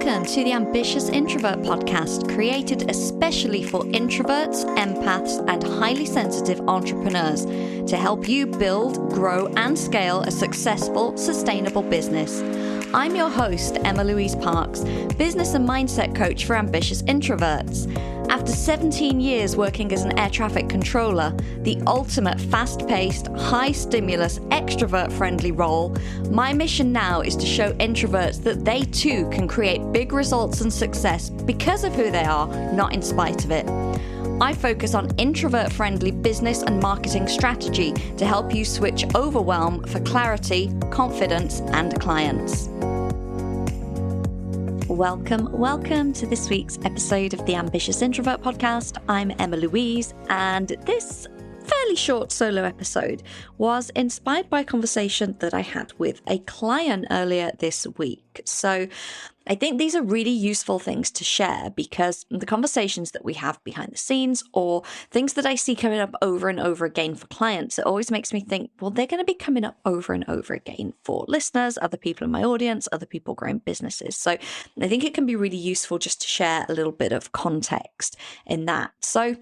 Welcome to the Ambitious Introvert Podcast, created especially for introverts, empaths, and highly sensitive entrepreneurs to help you build, grow, and scale a successful, sustainable business. I'm your host, Emma-Louise Parks, business and mindset coach for ambitious introverts. After 17 years working as an air traffic controller, the ultimate fast-paced, high-stimulus, extrovert-friendly role, my mission now is to show introverts that they too can create big results and success because of who they are, not in spite of it. I focus on introvert-friendly business and marketing strategy to help you switch overwhelm for clarity, confidence, and clients. Welcome to this week's episode of the Ambitious Introvert Podcast. I'm Emma-Louise, and this fairly short solo episode was inspired by a conversation that I had with a client earlier this week. So I think these are really useful things to share because the conversations that we have behind the scenes or things that I see coming up over and over again for clients, it always makes me think, well, they're going to be coming up over and over again for listeners, other people in my audience, other people growing businesses. So I think it can be really useful just to share a little bit of context in that. So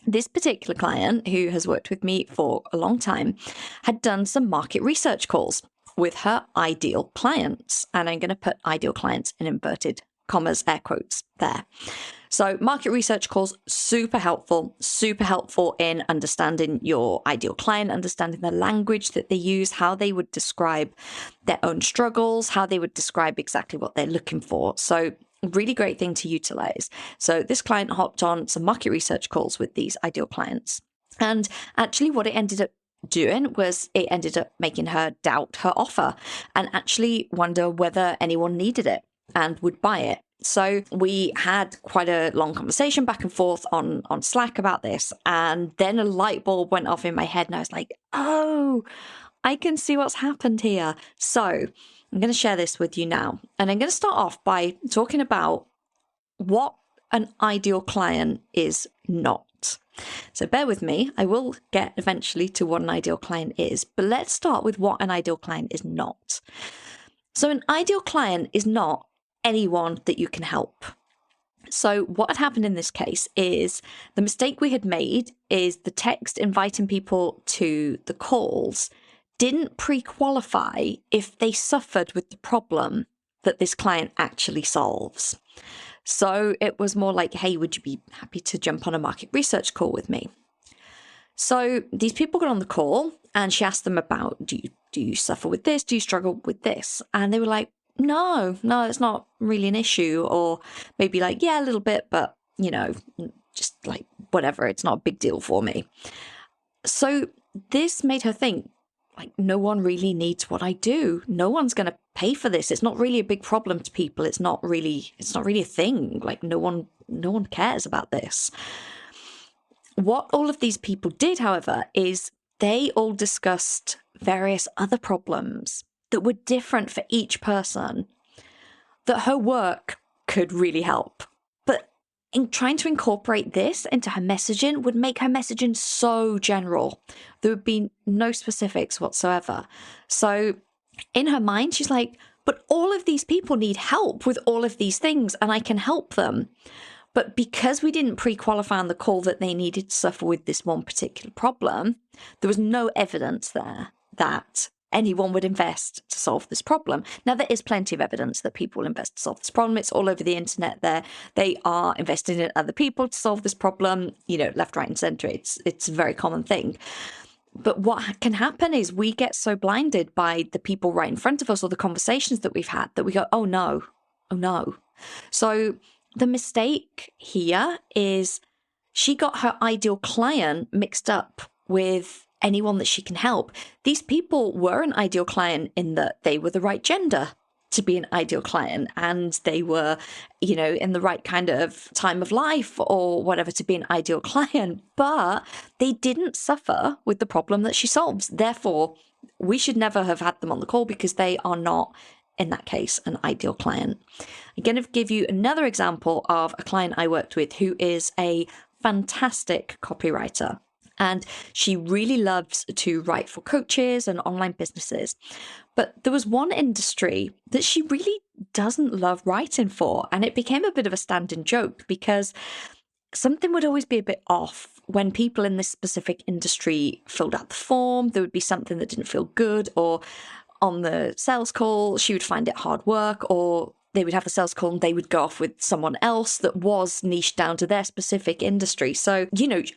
this particular client, who has worked with me for a long time, had done some market research calls with her ideal clients. And I'm going to put ideal clients in inverted commas, air quotes there. So market research calls, super helpful in understanding your ideal client, understanding the language that they use, how they would describe their own struggles, how they would describe exactly what they're looking for. So really great thing to utilize. So this client hopped on some market research calls with these ideal clients. And actually what it ended up doing was it ended up making her doubt her offer and actually wonder whether anyone needed it and would buy it. So we had quite a long conversation back and forth on Slack about this. And then a light bulb went off in my head and I was like, oh, I can see what's happened here. So I'm going to share this with you now. And I'm going to start off by talking about what an ideal client is not. So bear with me. I will get eventually to what an ideal client is, but let's start with what an ideal client is not. So an ideal client is not anyone that you can help. So what had happened in this case is the mistake we had made is the text inviting people to the calls didn't pre-qualify if they suffered with the problem that this client actually solves. So it was more like, hey, would you be happy to jump on a market research call with me? So these people got on the call and she asked them about, do you suffer with this? Do you struggle with this? And they were like, no, it's not really an issue. Or maybe like, yeah, a little bit, but just like whatever, it's not a big deal for me. So this made her think, like, no one really needs what I do. No one's going to pay for this. It's not really a big problem to people. It's not really a thing. Like no one cares about this. What all of these people did, however, is they all discussed various other problems that were different for each person that her work could really help. But in trying to incorporate this into her messaging would make her messaging so general. There would be no specifics whatsoever. So in her mind, she's like, but all of these people need help with all of these things and I can help them. But because we didn't pre-qualify on the call that they needed to suffer with this one particular problem, there was no evidence there that anyone would invest to solve this problem. Now, there is plenty of evidence that people will invest to solve this problem. It's all over the internet there. They are investing in other people to solve this problem, left, right, and center. It's a very common thing. But what can happen is we get so blinded by the people right in front of us or the conversations that we've had that we go, oh no. So the mistake here is she got her ideal client mixed up with anyone that she can help. These people were an ideal client in that they were the right gender to be an ideal client and they were, in the right kind of time of life or whatever to be an ideal client, but they didn't suffer with the problem that she solves. Therefore, we should never have had them on the call because they are not, in that case, an ideal client. I'm going to give you another example of a client I worked with who is a fantastic copywriter. And she really loves to write for coaches and online businesses. But there was one industry that she really doesn't love writing for. And it became a bit of a standing joke because something would always be a bit off when people in this specific industry filled out the form. There would be something that didn't feel good, or on the sales call, she would find it hard work, or they would have a sales call and they would go off with someone else that was niched down to their specific industry. So,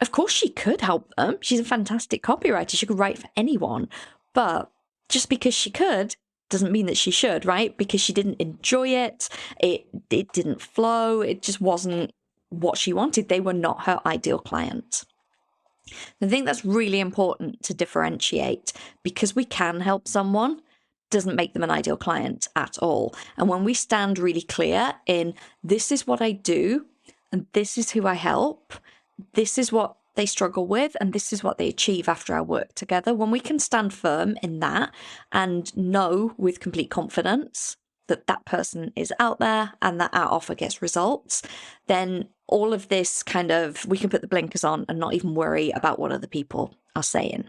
of course she could help them. She's a fantastic copywriter. She could write for anyone. But just because she could doesn't mean that she should, right? Because she didn't enjoy it. It didn't flow. It just wasn't what she wanted. They were not her ideal client. I think that's really important to differentiate, because we can help someone doesn't make them an ideal client at all. And when we stand really clear in, this is what I do, and this is who I help, this is what they struggle with, and this is what they achieve after our work together, when we can stand firm in that and know with complete confidence that that person is out there and that our offer gets results, then all of this we can put the blinkers on and not even worry about what other people are saying.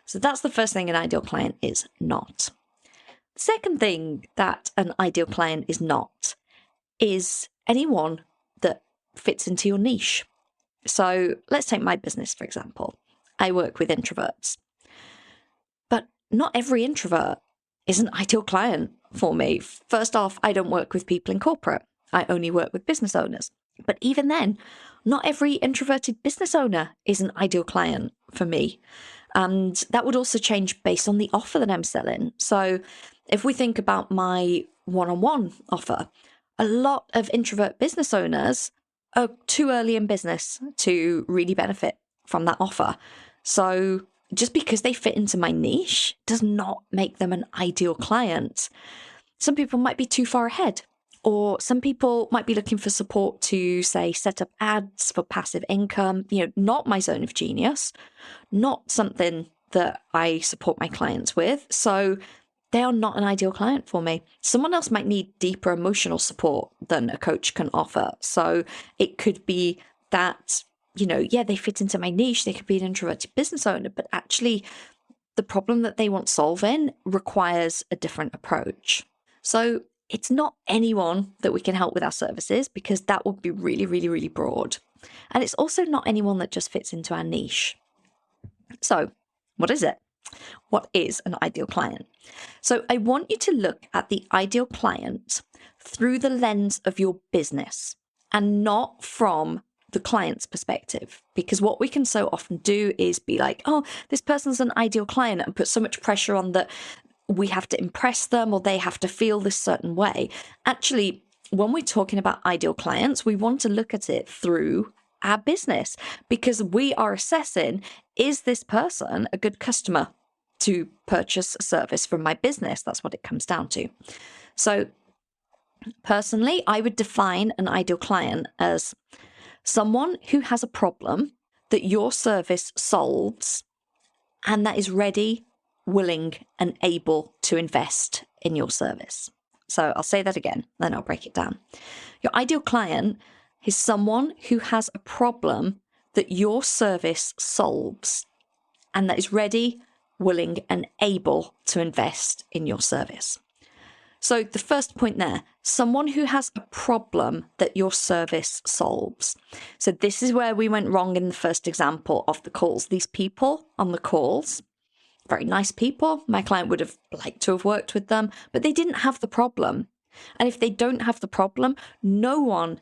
So that's the first thing an ideal client is not. Second thing that an ideal client is not is anyone that fits into your niche. So let's take my business, for example. I work with introverts, but not every introvert is an ideal client for me. First off, I don't work with people in corporate. I only work with business owners. But even then, not every introverted business owner is an ideal client for me. And that would also change based on the offer that I'm selling. So if we think about my one-on-one offer, a lot of introvert business owners are too early in business to really benefit from that offer. So just because they fit into my niche does not make them an ideal client. Some people might be too far ahead, or some people might be looking for support to, say, set up ads for passive income, not my zone of genius, not something that I support my clients with. So they are not an ideal client for me. Someone else might need deeper emotional support than a coach can offer. So it could be that, they fit into my niche. They could be an introverted business owner, but actually the problem that they want solving requires a different approach. So it's not anyone that we can help with our services, because that would be really, really, really broad. And it's also not anyone that just fits into our niche. So what is it? What is an ideal client? So I want you to look at the ideal client through the lens of your business and not from the client's perspective. Because what we can so often do is be like, oh, this person's an ideal client, and put so much pressure on that we have to impress them or they have to feel this certain way. Actually, when we're talking about ideal clients, we want to look at it through our business, because we are assessing, is this person a good customer to purchase a service from my business? That's what it comes down to. So personally, I would define an ideal client as someone who has a problem that your service solves and that is ready, willing, and able to invest in your service. So I'll say that again, then I'll break it down. Your ideal client is someone who has a problem that your service solves and that is ready, willing, and able to invest in your service. So the first point there, someone who has a problem that your service solves. So this is where we went wrong in the first example of the calls. These people on the calls, very nice people. My client would have liked to have worked with them, but they didn't have the problem. And if they don't have the problem, no one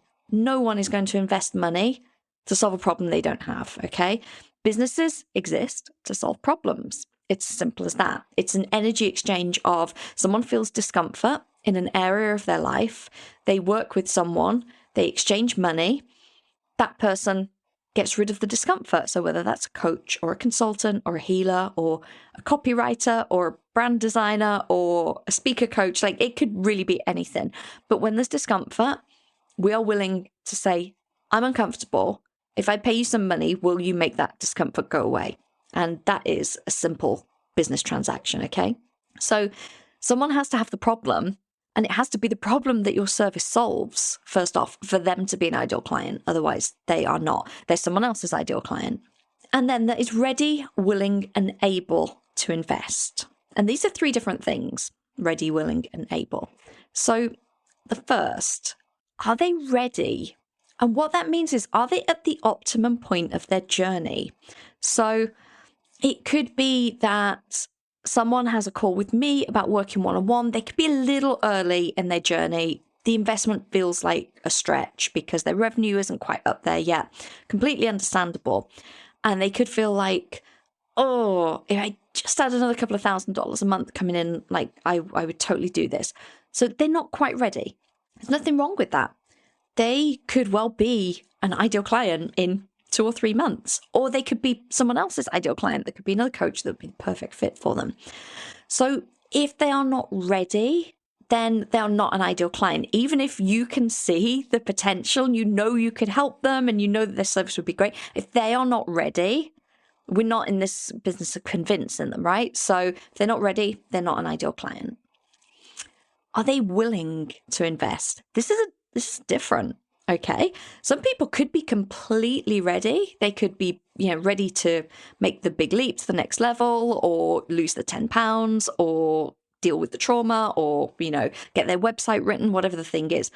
is going to invest money to solve a problem they don't have, okay? Businesses exist to solve problems. It's as simple as that. It's an energy exchange of someone feels discomfort in an area of their life. They work with someone, they exchange money. That person gets rid of the discomfort. So whether that's a coach or a consultant or a healer or a copywriter or a brand designer or a speaker coach, like it could really be anything. But when there's discomfort, we are willing to say, I'm uncomfortable. If I pay you some money, will you make that discomfort go away? And that is a simple business transaction, okay? So someone has to have the problem, and it has to be the problem that your service solves, first off, for them to be an ideal client. Otherwise, they are not. They're someone else's ideal client. and then that is ready, willing, and able to invest. And these are three different things: ready, willing, and able. So the first, are they ready? And what that means is, are they at the optimum point of their journey? So it could be that someone has a call with me about working one-on-one. They could be a little early in their journey. The investment feels like a stretch because their revenue isn't quite up there yet. Completely understandable. And they could feel like, oh, if I just had another couple of $1,000s a month coming in, like I would totally do this. So they're not quite ready. There's nothing wrong with that. They could well be an ideal client in 2 or 3 months, or they could be someone else's ideal client. There could be another coach that would be the perfect fit for them. So if they are not ready, then they're not an ideal client. Even if you can see the potential, you know you could help them and you know that their service would be great, if they are not ready, we're not in this business of convincing them, right? So if they're not ready, they're not an ideal client. Are they willing to invest? This is different. Okay. Some people could be completely ready. They could be, ready to make the big leap to the next level, or lose the 10 pounds, or deal with the trauma, or, get their website written, whatever the thing is.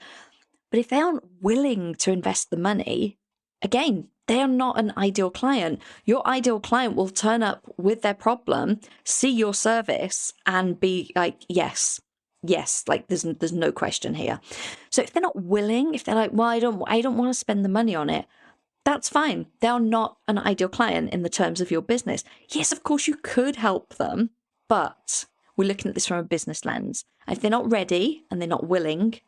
But if they aren't willing to invest the money, again, they are not an ideal client. Your ideal client will turn up with their problem, see your service, and be like, yes, like there's no question here. So if they're not willing, if they're like, well, I don't want to spend the money on it, that's fine. They're not an ideal client in the terms of your business. Yes, of course you could help them, but we're looking at this from a business lens. If they're not ready and they're not willing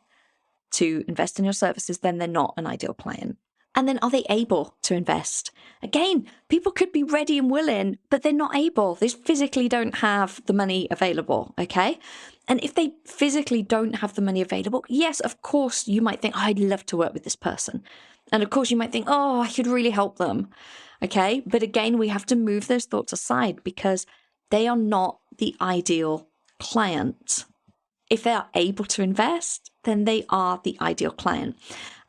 to invest in your services, then they're not an ideal client. And then, are they able to invest? Again, people could be ready and willing, but they're not able. They physically don't have the money available, okay? And if they physically don't have the money available, yes, of course, you might think, oh, I'd love to work with this person. And of course, you might think, oh, I could really help them, okay? But again, we have to move those thoughts aside because they are not the ideal client. If they are able to invest, then they are the ideal client.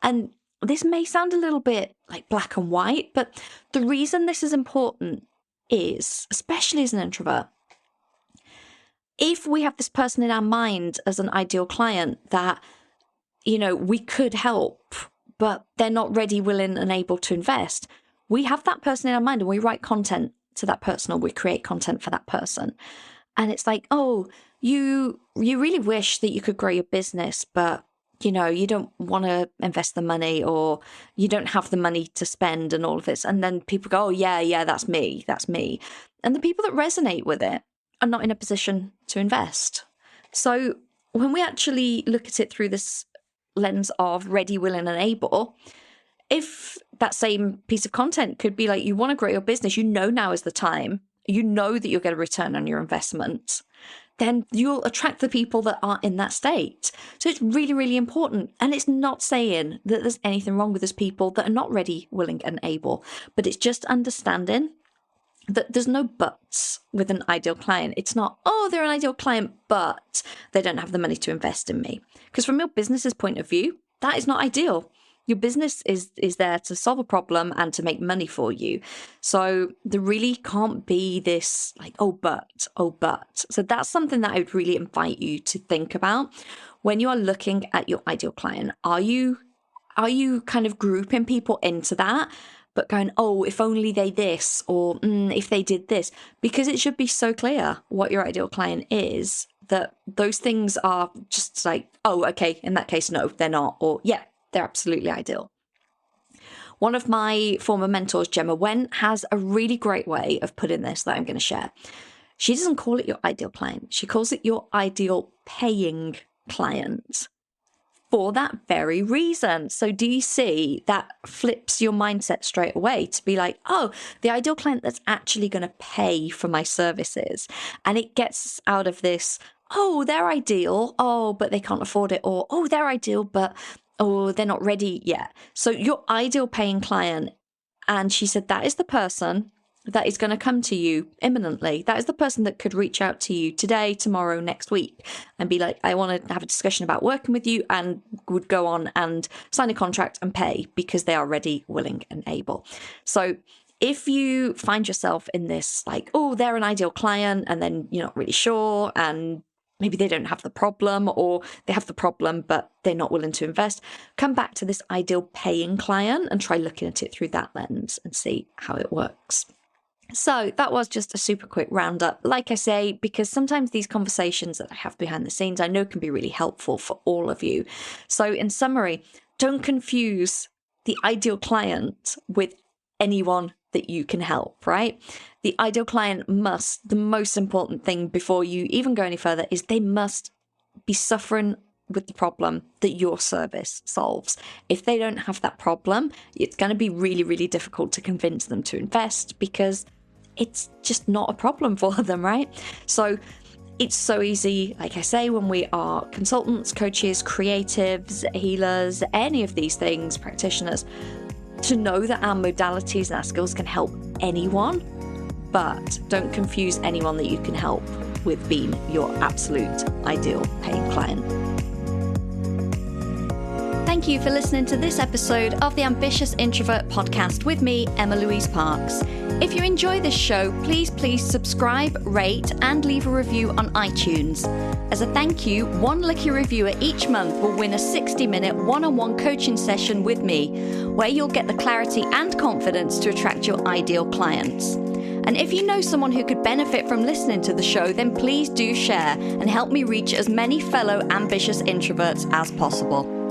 And this may sound a little bit like black and white, but the reason this is important is, especially as an introvert, if we have this person in our mind as an ideal client that, we could help, but they're not ready, willing, and able to invest, we have that person in our mind and we write content to that person, or we create content for that person. And it's like, oh, you really wish that you could grow your business, but you don't want to invest the money, or you don't have the money to spend and all of this. And then people go, oh, yeah, that's me. And the people that resonate with it are not in a position to invest. So when we actually look at it through this lens of ready, willing, and able, if that same piece of content could be like, you want to grow your business, now is the time, that you'll get a return on your investment, then you'll attract the people that are in that state. So it's really, really important. And it's not saying that there's anything wrong with those people that are not ready, willing, and able, but it's just understanding that there's no buts with an ideal client. It's not, oh, they're an ideal client, but they don't have the money to invest in me. Because from your business's point of view, that is not ideal. Your business is there to solve a problem and to make money for you. So there really can't be this like, oh, but. So that's something that I would really invite you to think about when you are looking at your ideal client. Are you kind of grouping people into that, but going, oh, if only they this, or if they did this? Because it should be so clear what your ideal client is, that those things are just like, oh, okay, in that case, no, they're not. Or yeah, they're absolutely ideal. One of my former mentors, Gemma Wen, has a really great way of putting this that I'm going to share. She doesn't call it your ideal client. She calls it your ideal paying client, for that very reason. So do you see that flips your mindset straight away to be like, oh, the ideal client that's actually going to pay for my services. And it gets us out of this, oh, they're ideal, oh, but they can't afford it, or oh, they're ideal, but oh, they're not ready yet. So your ideal paying client, and she said that is the person that is going to come to you imminently. That is the person that could reach out to you today, tomorrow, next week, and be like, I want to have a discussion about working with you, and would go on and sign a contract and pay because they are ready, willing, and able. So if you find yourself in this, like, oh, they're an ideal client, and then you're not really sure, and maybe they don't have the problem, or they have the problem, but they're not willing to invest, come back to this ideal paying client and try looking at it through that lens and see how it works. So that was just a super quick roundup, like I say, because sometimes these conversations that I have behind the scenes, I know can be really helpful for all of you. So in summary, don't confuse the ideal client with anyone that you can help, right? The ideal client the most important thing before you even go any further is they must be suffering with the problem that your service solves. If they don't have that problem, it's going to be really, really difficult to convince them to invest because it's just not a problem for them, right? So it's so easy, like I say, when we are consultants, coaches, creatives, healers, any of these things, practitioners, to know that our modalities and our skills can help anyone, but don't confuse anyone that you can help with being your absolute ideal paying client. Thank you for listening to this episode of the Ambitious Introvert Podcast with me, Emma-Louise Parks. If you enjoy this show, please subscribe, rate, and leave a review on iTunes. As a thank you, one lucky reviewer each month will win a 60-minute one-on-one coaching session with me, where you'll get the clarity and confidence to attract your ideal clients. And if you know someone who could benefit from listening to the show, then please do share and help me reach as many fellow ambitious introverts as possible.